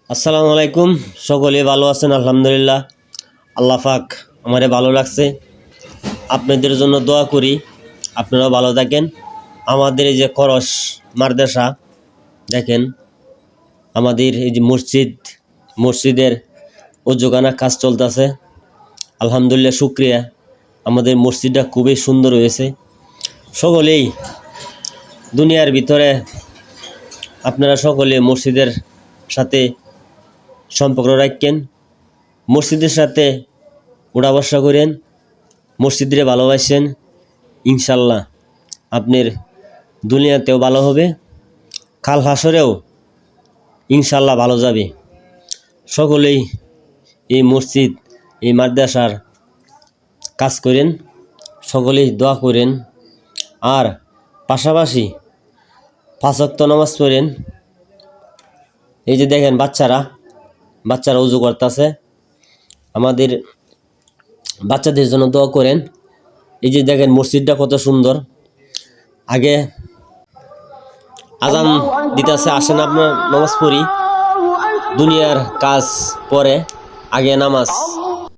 আসসালামু আলাইকুম। সকলে ভালো আছেন? আলহামদুলিল্লাহ, আল্লাহ পাক আমারে ভালো লাগছে। আপনাদের জন্য দোয়া করি, আপনারাও ভালো থাকেন। আমাদের এই যে করস মাদ্রাসা দেখেন, আমাদের এই যে মসজিদের ওজোগানা কাজ চলতেছে। আলহামদুলিল্লাহ, শুক্রিয়া। আমাদের মসজিদটা খুবই সুন্দর হয়েছে। সকলেই দুনিয়ার ভিতরে আপনারা সকলে মসজিদের সাথে সম্পর্ক রাখেন, মসজিদের সাথে উঠা বসা করেন, মসজিদে ভালোবাসেন। ইনশাল্লাহ আপনার দুনিয়াতেও ভালো হবে, কাল হাসরেও ইনশাল্লাহ ভালো যাবে। সকলেই এই মসজিদ, এই মাদ্রাসার কাজ করেন, সকলেই দোয়া করেন, আর পাশাপাশি 5 ওয়াক্ত নামাজ পড়েন। এই যে দেখেন বাচ্চারা উজু করতেছে, আমাদের বাচ্চাদের জন্য দোয়া করেন। এই যে দেখেন মসজিদটা কত সুন্দর। আগে আজান দিতেছে, আসেন আপনার নামাজ পড়ি। দুনিয়ার কাজ পরে, আগে নামাজ।